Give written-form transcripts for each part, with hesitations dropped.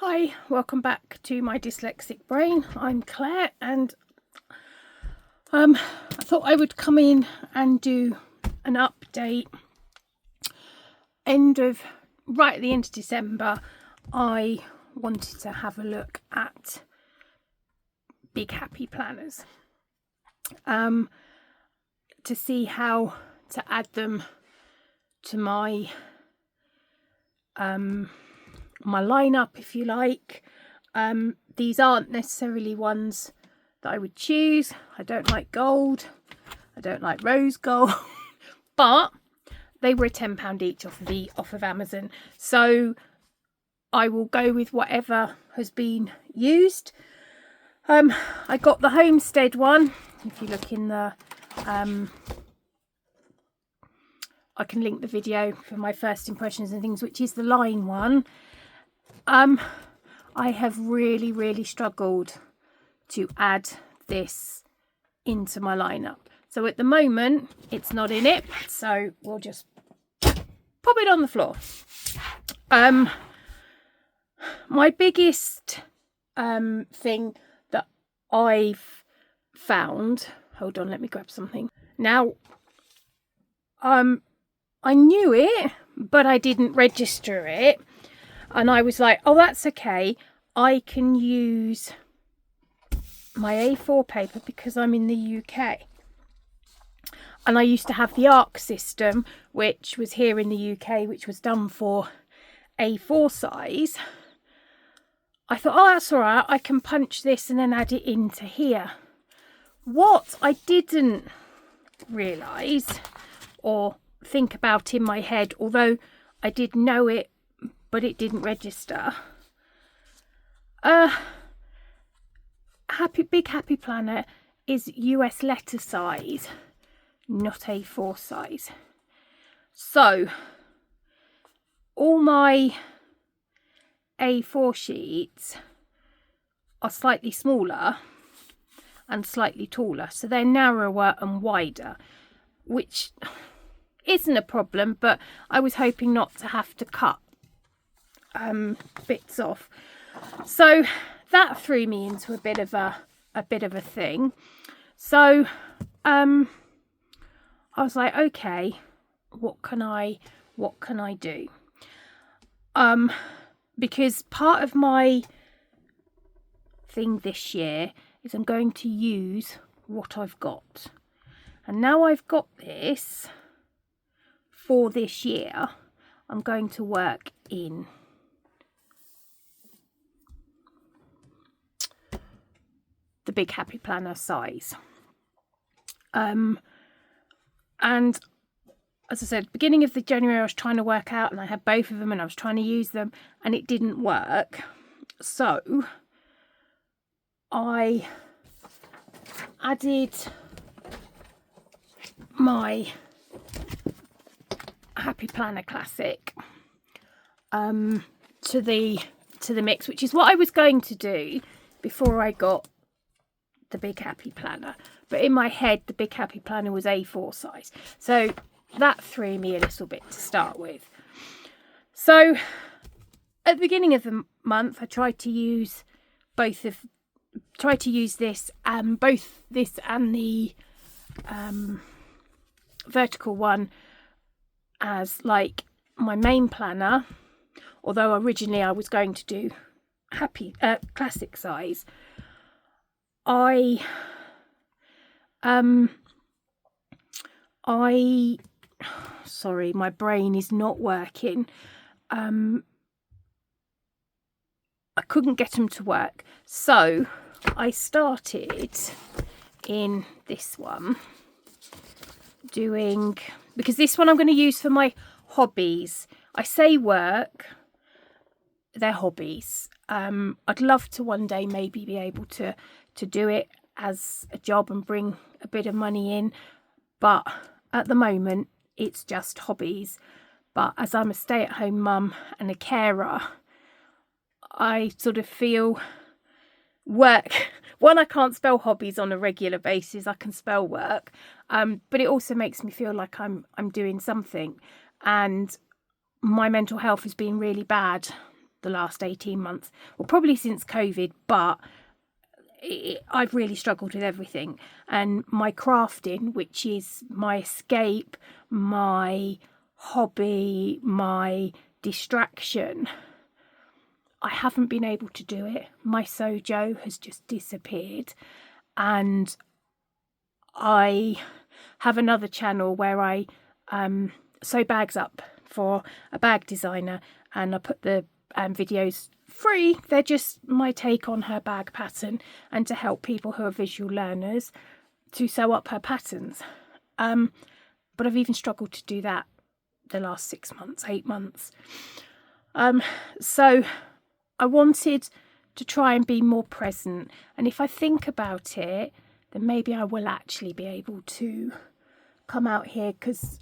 Hi, welcome back to my dyslexic brain. I'm Claire, and I thought I would come in and do an update. Right at the end of December, I wanted to have a look at Big Happy Planners to see how to add them to my my lineup, if you like. These aren't necessarily ones that I would choose. I don't like gold, I don't like rose gold, but they were £10 each off of Amazon, so I will go with whatever has been used. I got the Homestead one. If you look in the I can link the video for my first impressions and things, which is the line one. I have really struggled to add this into my lineup. So at the moment, it's not in it. So we'll just pop it on the floor. My biggest thing that I've found, hold on, let me grab something. Now, I knew it, but I didn't register it. And I was like, oh, that's okay. I can use my A4 paper because I'm in the UK. And I used to have the ARC system, which was here in the UK, which was done for A4 size. I thought, oh, that's all right. I can punch this and then add it into here. What I didn't realise or think about in my head, although I did know it, but it didn't register. Big Happy Planner is US letter size, not A4 size. So all my A4 sheets are slightly smaller and slightly taller, so they're narrower and wider, which isn't a problem, but I was hoping not to have to cut bits off. So that threw me into a bit of a thing. So I was like, okay, what can I do? Because part of my thing this year is I'm going to use what I've got. And now I've got this for this year, I'm going to work in the Big Happy Planner size. And as I said, beginning of the January, I was trying to work out, and I had both of them and I was trying to use them and it didn't work. So I added my Happy Planner Classic to the mix, which is what I was going to do before I got the Big Happy Planner. But in my head, the Big Happy Planner was A4 size. So that threw me a little bit to start with. So at the beginning of the month, I tried to use both this and the vertical one as like my main planner, although originally I was going to do classic size. Sorry, my brain is not working. I couldn't get them to work, so I started in this one because this one I'm going to use for my hobbies. I say work, they're hobbies. I'd love to one day maybe be able to do it as a job and bring a bit of money in, but at the moment it's just hobbies. But as I'm a stay-at-home mum and a carer, I sort of feel work. One, I can't spell hobbies on a regular basis. I can spell work, but it also makes me feel like I'm doing something. And my mental health has been really bad the last 18 months, well, probably since COVID, but I've really struggled with everything. And my crafting, which is my escape, my hobby, my distraction, I haven't been able to do it. My Sojo has just disappeared, and I have another channel where I sew bags up for a bag designer, and I put the videos free. They're just my take on her bag pattern and to help people who are visual learners to sew up her patterns. But I've even struggled to do that the last 6 months, 8 months. So I wanted to try and be more present, and if I think about it, then maybe I will actually be able to come out here, because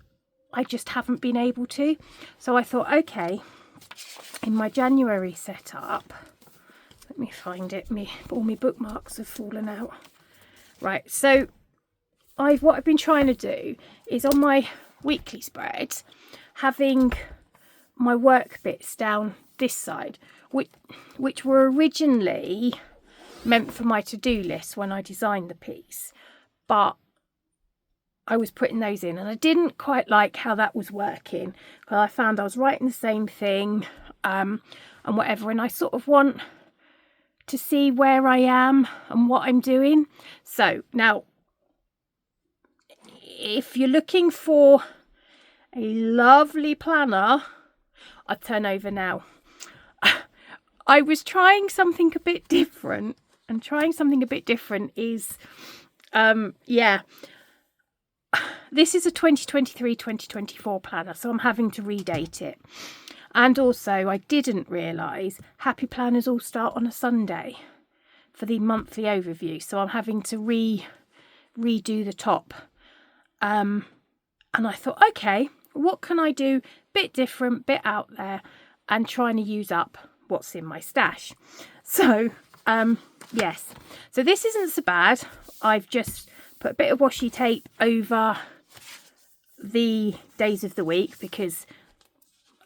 I just haven't been able to. So I thought, okay, in my January setup, let me find it, all my bookmarks have fallen out. Right, so what I've been trying to do is on my weekly spread, having my work bits down this side, which were originally meant for my to-do list when I designed the piece, but I was putting those in and I didn't quite like how that was working, because I found I was writing the same thing and whatever, and I sort of want to see where I am and what I'm doing. So now, if you're looking for a lovely planner, I'll turn over now. I was trying something a bit different, and trying something a bit different is, this is a 2023-2024 planner, so I'm having to redate it. And also, I didn't realise happy planners all start on a Sunday for the monthly overview, so I'm having to redo the top. And I thought, okay, what can I do? Bit different, bit out there, and trying to use up what's in my stash. So, yes. So this isn't so bad. I've just put a bit of washi tape over the days of the week, because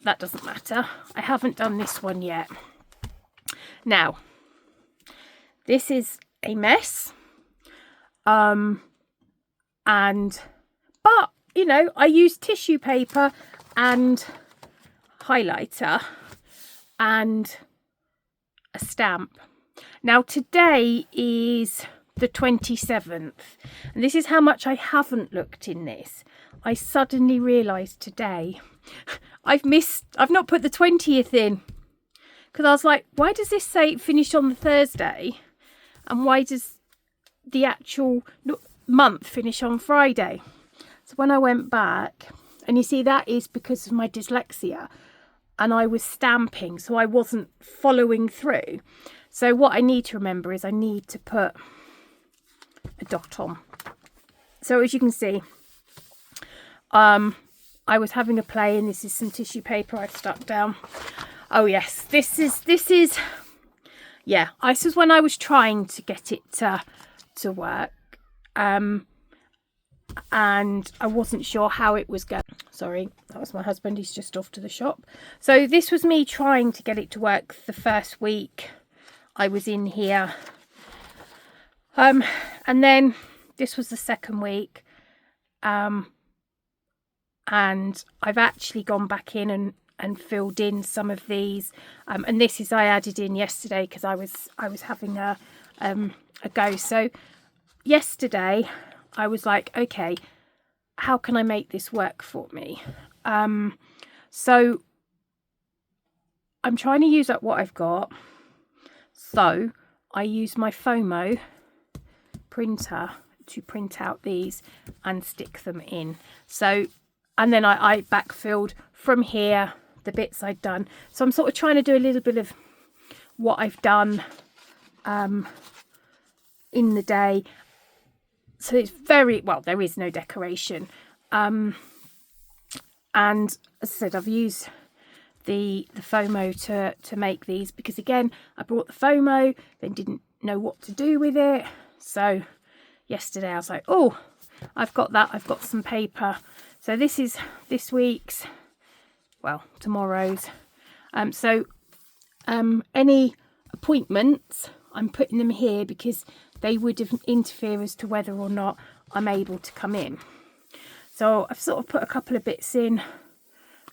that doesn't matter. I haven't done this one yet. Now, this is a mess. But, you know, I used tissue paper and highlighter and a stamp. Now, today is the 27th, and this is how much I haven't looked in this. I suddenly realised today I've not put the 20th in, because I was like, why does this say it finished on the Thursday, and why does the actual month finish on Friday? So when I went back, and you see, that is because of my dyslexia, and I was stamping, so I wasn't following through. So what I need to remember is I need to put a dot on. So as you can see, I was having a play, and this is some tissue paper I've stuck down. Oh yes, this is yeah, this was when I was trying to get it to work, and I wasn't sure how it was going. Sorry, that was my husband, he's just off to the shop. So this was me trying to get it to work the first week I was in here, and then this was the second week, and I've actually gone back in and filled in some of these, and this is I added in yesterday because I was having a go. So yesterday I was like, okay, how can I make this work for me? So I'm trying to use up what I've got. So I use my FOMO printer to print out these and stick them in. So, and then I backfilled from here the bits I'd done. So I'm sort of trying to do a little bit of what I've done in the day. So it's very, well, there is no decoration. And as I said, I've used the FOMO to make these, because again, I brought the FOMO, then didn't know what to do with it. So yesterday I was like, oh, I've got that, I've got some paper. So this is this week's, well, tomorrow's. So any appointments, I'm putting them here because they would interfere as to whether or not I'm able to come in. So I've sort of put a couple of bits in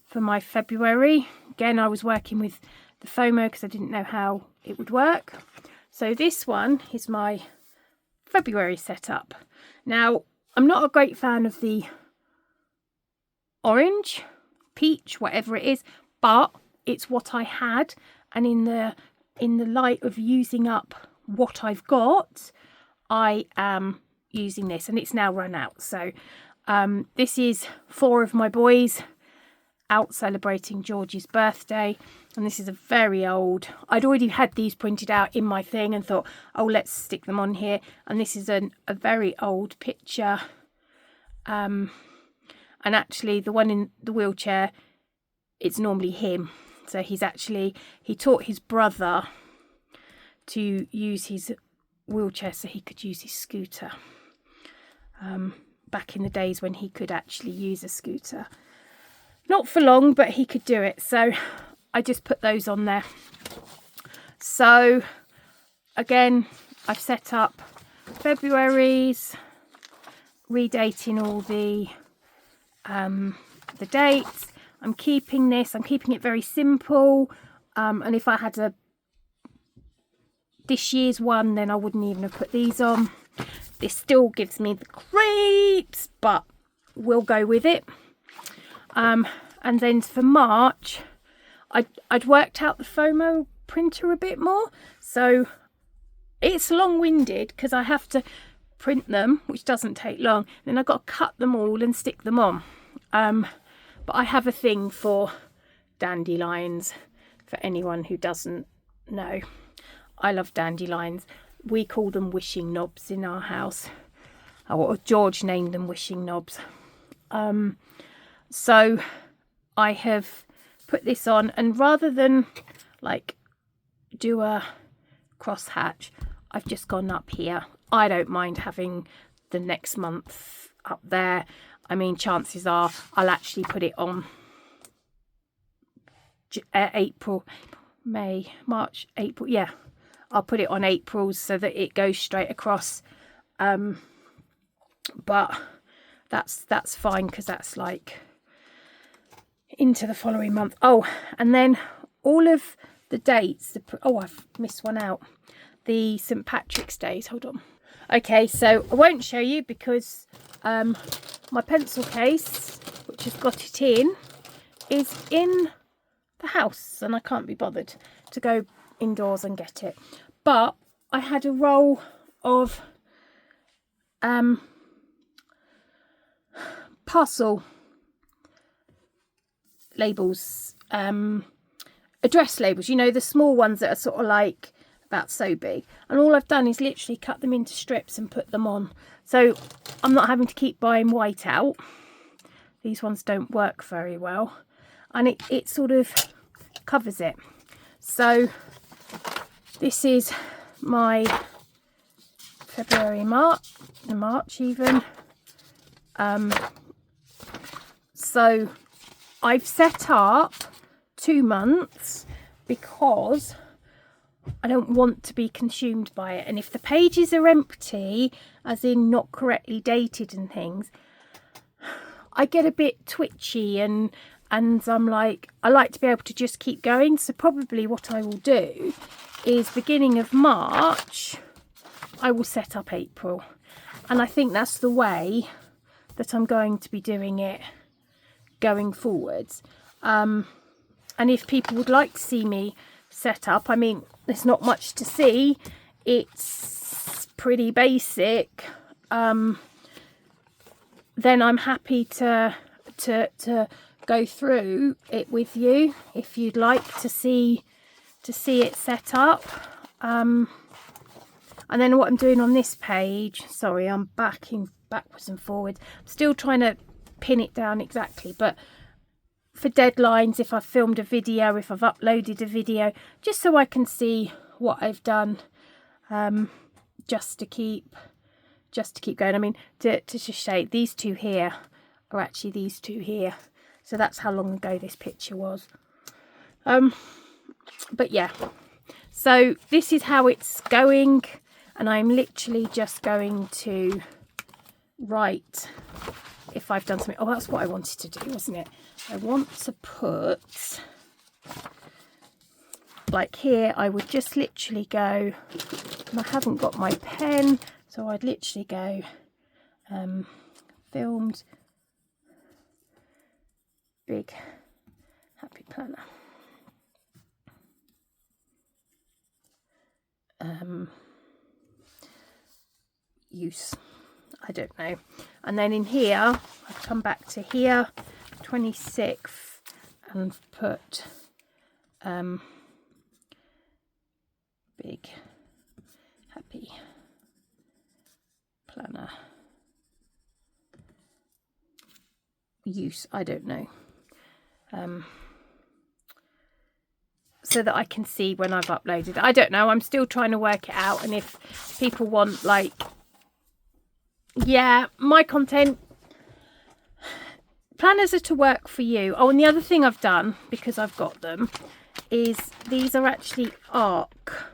for my February. Again, I was working with the FOMO because I didn't know how it would work. So this one is my February setup. Now, I'm not a great fan of the orange, peach, whatever it is, but it's what I had, and in the light of using up what I've got, I am using this, and it's now run out. So this is 4 of my boys out celebrating George's birthday, and this is a very old, I'd already had these printed out in my thing and thought, oh, let's stick them on here. And this is a very old picture, and actually the one in the wheelchair, it's normally him. So he taught his brother to use his wheelchair so he could use his scooter, back in the days when he could actually use a scooter. Not for long, but he could do it. So I just put those on there. So again, I've set up February's, redating all the dates. I'm keeping it very simple. And if I had this year's one, then I wouldn't even have put these on. This still gives me the creeps, but we'll go with it. And then for March, I'd worked out the FOMO printer a bit more. So it's long-winded because I have to print them, which doesn't take long. Then I've got to cut them all and stick them on. But I have a thing for dandelions, for anyone who doesn't know. I love dandelions. We call them wishing knobs in our house. Or George named them wishing knobs. So I have put this on, and rather than like do a crosshatch, I've just gone up here. I don't mind having the next month up there. I mean, chances are I'll actually put it on April, May, March, April. Yeah, I'll put it on April's so that it goes straight across. But that's fine because that's like into the following month. Oh, and then all of the dates. Oh, I've missed one out. The St. Patrick's Days. Hold on. Okay, so I won't show you because my pencil case, which has got it in, is in the house, and I can't be bothered to go indoors and get it. But I had a roll of parcel labels, address labels, you know, the small ones that are sort of like about so big, and all I've done is literally cut them into strips and put them on, so I'm not having to keep buying white out. These ones don't work very well, and it sort of covers it. So this is my February, March even. So I've set up 2 months because I don't want to be consumed by it. And if the pages are empty, as in not correctly dated and things, I get a bit twitchy and I'm like, I like to be able to just keep going. So probably what I will do is beginning of March, I will set up April. And I think that's the way that I'm going to be doing it going forwards. And if people would like to see me set up, I mean, there's not much to see. It's pretty basic. Then I'm happy to go through it with you if you'd like to see it set up. And then what I'm doing on this page, sorry, I'm backing backwards and forwards. I'm still trying to pin it down exactly, but for deadlines, if I've filmed a video, if I've uploaded a video, just so I can see what I've done, just to keep going. I mean, to just say these two here are actually these two here, so that's how long ago this picture was. But yeah, so this is how it's going, and I'm literally just going to write if I've done something. Oh, that's what I wanted to do, wasn't it? I want to put, like here, I would just literally go, and I haven't got my pen, so I'd literally go, filmed big happy planner. Use, I don't know. And then in here, I've come back to here, 26th, and put big happy planner. Use, I don't know. So that I can see when I've uploaded. I don't know, I'm still trying to work it out, and if people want, like, yeah, my content, planners are to work for you. Oh, and the other thing I've done, because I've got them, is these are actually ARC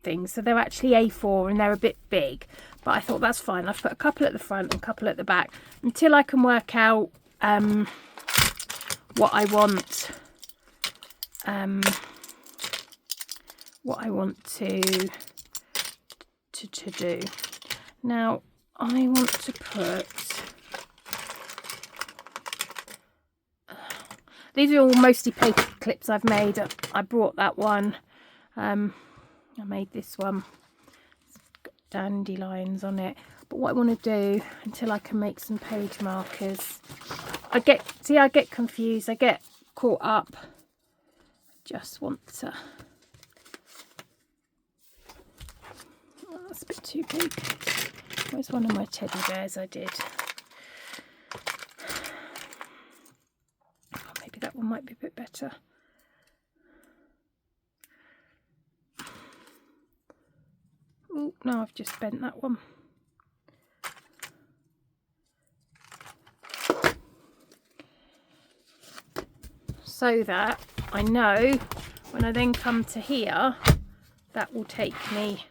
things, so they're actually A4 and they're a bit big, but I thought that's fine. I've put a couple at the front and a couple at the back until I can work out what I want to do. Now I want to put, these are all mostly paper clips I've made. I brought that one, I made this one, it's got dandelions on it. But what I want to do, until I can make some page markers, I get confused, I get caught up. I just want to, oh, that's a bit too big. Where's one of my teddy bears I did? Oh, maybe that one might be a bit better. Oh, no, I've just bent that one. So that I know when I then come to here, that will take me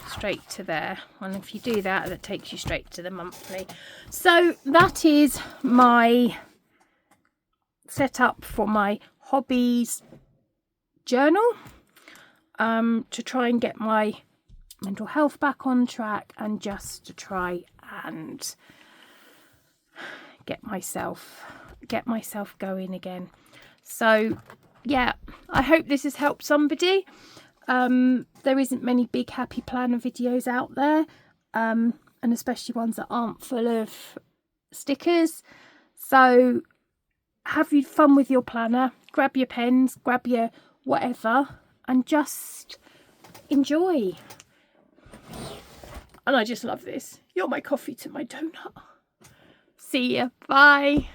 straight to there. And if you do that, that takes you straight to the monthly. So that is my setup for my hobbies journal, to try and get my mental health back on track, and just to try and get myself going again. So yeah, I hope this has helped somebody. There isn't many big happy planner videos out there, and especially ones that aren't full of stickers. So have you fun with your planner, grab your pens, grab your whatever, and just enjoy. And I just love this. You're my coffee to my donut. See ya. Bye.